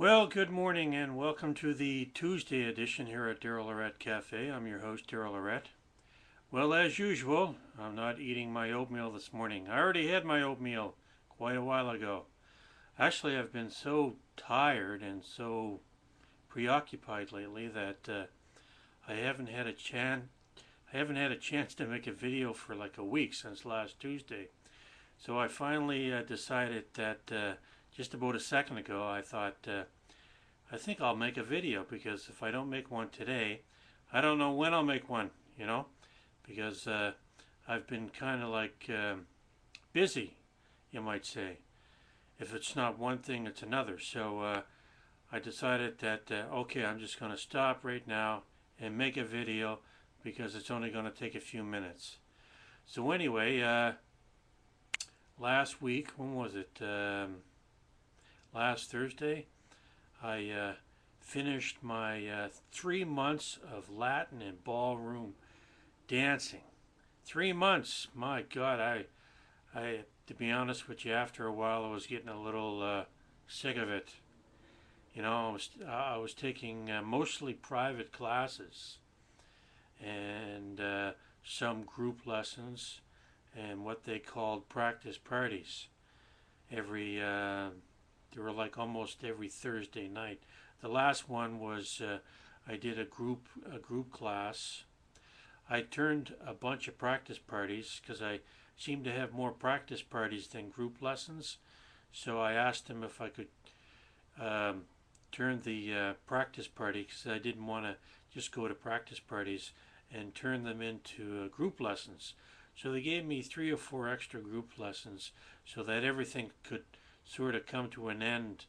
Well, good morning and welcome to the Tuesday edition here at daryllorette Cafe. I'm your host, Daryl. Well, as usual, I'm not eating my oatmeal this morning. I already had my oatmeal quite a while ago. Actually, I've been so tired and so preoccupied lately that I haven't had a chance. I haven't had a chance to make a video for like a week since last Tuesday. So I finally decided that just about a second ago, I think I'll make a video because if I don't make one today, I don't know when I'll make one, because I've been kind of like busy, you might say. If it's not one thing, it's another. So I decided that, okay, I'm just going to stop right now and make a video because it's only going to take a few minutes. So anyway, last week, when was it? Last Thursday, I finished my 3 months of Latin and ballroom dancing. 3 months, my God! To be honest with you, after a while, I was getting a little sick of it. I was taking mostly private classes and some group lessons and what they called practice parties. They were like almost every Thursday night. The last one was I did a group class. I turned a bunch of practice parties because I seemed to have more practice parties than group lessons. So I asked them if I could turn the practice party, because I didn't want to just go to practice parties, and turn them into group lessons. So they gave me 3 or 4 extra group lessons so that everything could sort of come to an end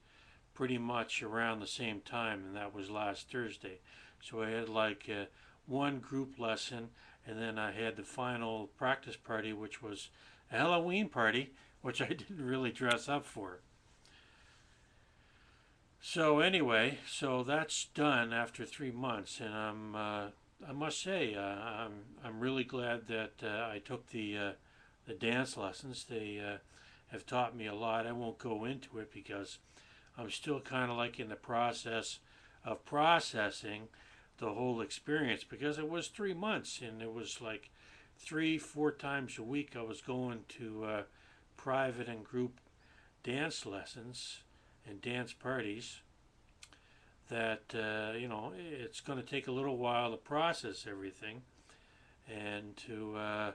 pretty much around the same time, and that was last Thursday. So I had like one group lesson, and then I had the final practice party, which was a Halloween party, which I didn't really dress up for. So anyway, so that's done after 3 months, and I must say I'm really glad that I took the dance lessons. They have taught me a lot. I won't go into it because I'm still kind of like in the process of processing the whole experience, because it was 3 months and it was like 3-4 times a week I was going to private and group dance lessons and dance parties. That it's going to take a little while to process everything and to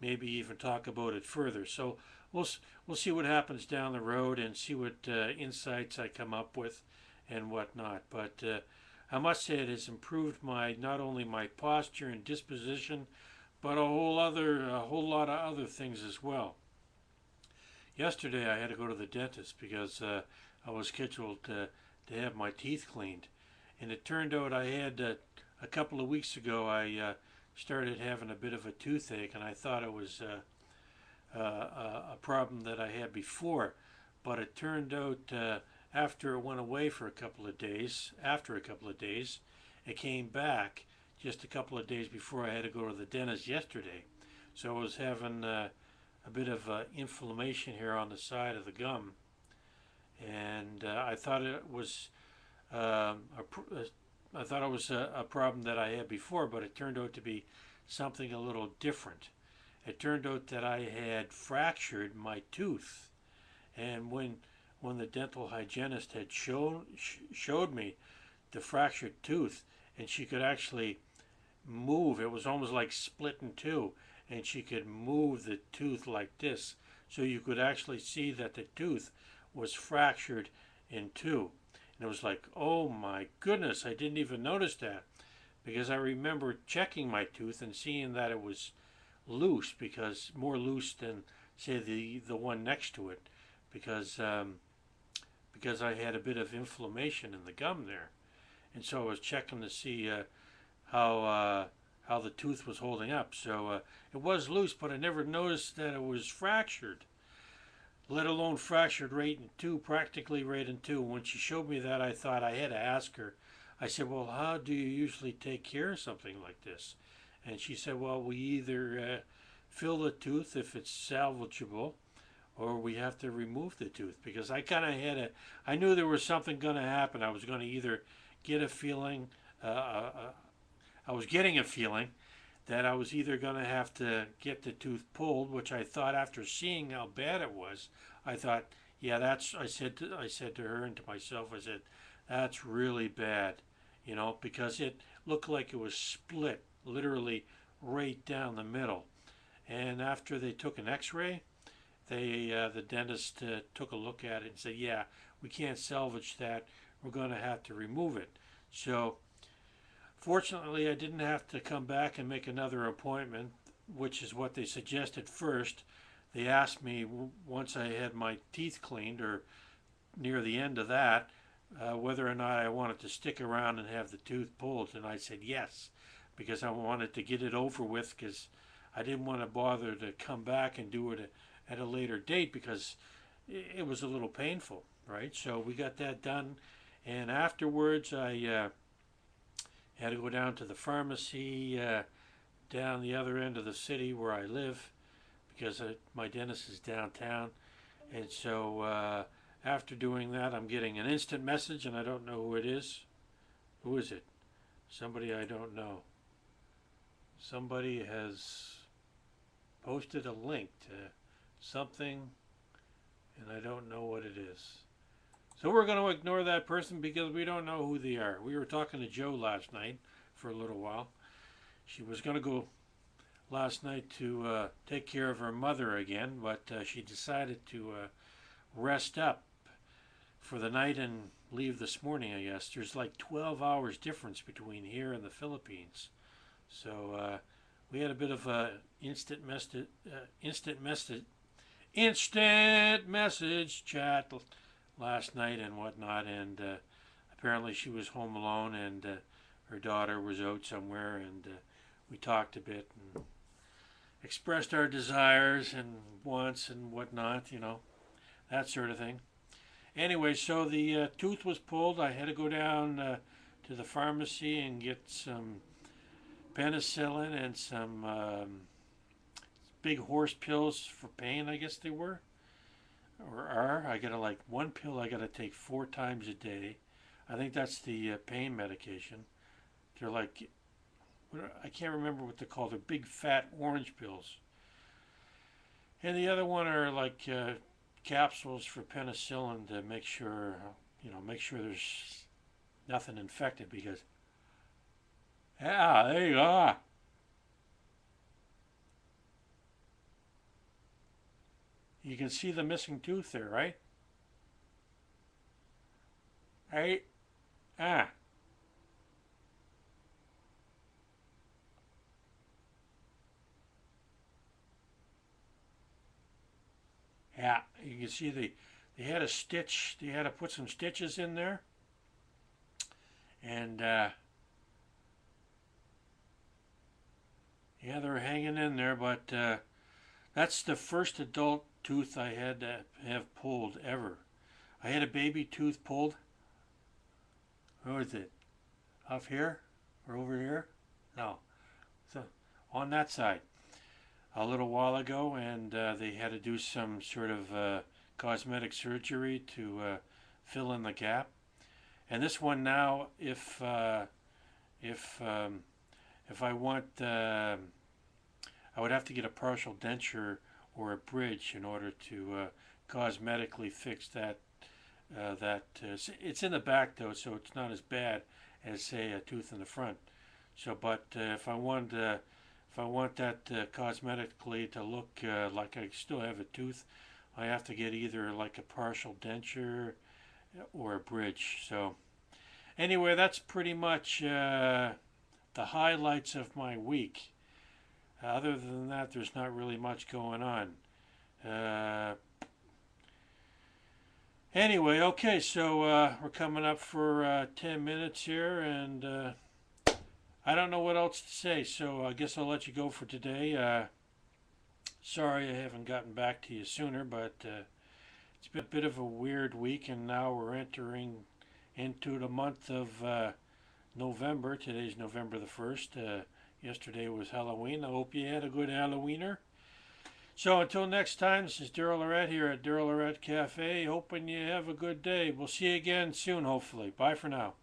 maybe even talk about it further. So we'll see what happens down the road and see what insights I come up with and whatnot. But I must say it has improved not only my posture and disposition, but a whole lot of other things as well. Yesterday I had to go to the dentist because I was scheduled to have my teeth cleaned, and it turned out I had a couple of weeks ago I started having a bit of a toothache, and I thought it was a problem that I had before, but it turned out after it went away for a couple of days, it came back just a couple of days before I had to go to the dentist yesterday. So I was having a bit of inflammation here on the side of the gum, and I thought it was a problem that I had before, but it turned out to be something a little different. It turned out that I had fractured my tooth, and when the dental hygienist had showed me the fractured tooth, and she could actually move, it was almost like split in two, and she could move the tooth like this, so you could actually see that the tooth was fractured in two. And it was like, oh my goodness, I didn't even notice that, because I remember checking my tooth and seeing that it was loose, because more loose than say the one next to it, because I had a bit of inflammation in the gum there, and so I was checking to see how the tooth was holding up. So it was loose, but I never noticed that it was fractured, let alone fractured right in two, practically right in two. When she showed me that, I thought I had to ask her. I said, well, how do you usually take care of something like this? And she said, well, we either fill the tooth if it's salvageable, or we have to remove the tooth, because I kind of I knew there was something going to happen. I was going to either get a feeling, I was getting a feeling that I was either going to have to get the tooth pulled, which I thought, after seeing how bad it was, I thought, yeah, I said to her and to myself, I said, that's really bad, because it looked like it was split literally right down the middle. And after they took an X-ray, the dentist took a look at it and said, yeah, we can't salvage that. We're going to have to remove it. So fortunately, I didn't have to come back and make another appointment, which is what they suggested first. They asked me once I had my teeth cleaned, or near the end of that, whether or not I wanted to stick around and have the tooth pulled, and I said yes, because I wanted to get it over with, because I didn't want to bother to come back and do it at a later date, because it was a little painful, right? So we got that done, and afterwards I had to go down to the pharmacy down the other end of the city where I live, because my dentist is downtown. And so after doing that, I'm getting an instant message, and I don't know who it is. Who is it? Somebody I don't know. Somebody has posted a link to something, and I don't know what it is. So we're going to ignore that person, because we don't know who they are. We were talking to Joe last night for a little while. She was going to go last night to take care of her mother again, but she decided to rest up for the night and leave this morning, I guess. There's like 12 hours difference between here and the Philippines. So we had a bit of a instant message chat last night and whatnot, and apparently she was home alone, and her daughter was out somewhere, and we talked a bit and expressed our desires and wants and whatnot, that sort of thing. Anyway, so the tooth was pulled. I had to go down to the pharmacy and get some penicillin and some big horse pills for pain, I guess they were. Or are. I gotta, like, one pill I gotta take 4 times a day. I think that's the pain medication. They're like, I can't remember what they're called. They're big fat orange pills. And the other one are like capsules for penicillin to make sure, there's nothing infected, because, yeah, there you go. You can see the missing tooth there, right? Right? Ah. Yeah, you can see they had a stitch. They had to put some stitches in there. And, yeah, they're hanging in there, but that's the first adult tooth I had to have pulled ever. I had a baby tooth pulled. Where was it? Up here? Or over here? No. So on that side a little while ago, and they had to do some sort of cosmetic surgery to fill in the gap. And this one now, if I want, I would have to get a partial denture or a bridge in order to cosmetically fix that. It's in the back though, so it's not as bad as, say, a tooth in the front. So, but if I want that cosmetically to look like I still have a tooth, I have to get either like a partial denture or a bridge. So, anyway, that's pretty much the highlights of my week. Other than that, there's not really much going on. Anyway, okay, so we're coming up for 10 minutes here, and I don't know what else to say, so I guess I'll let you go for today. Sorry I haven't gotten back to you sooner, but it's been a bit of a weird week, and now we're entering into the month of November. Today's November the 1st. Yesterday was Halloween. I hope you had a good Halloweener. So until next time, this is Daryl Lorette here at Daryl Lorette Cafe. Hoping you have a good day. We'll see you again soon, hopefully. Bye for now.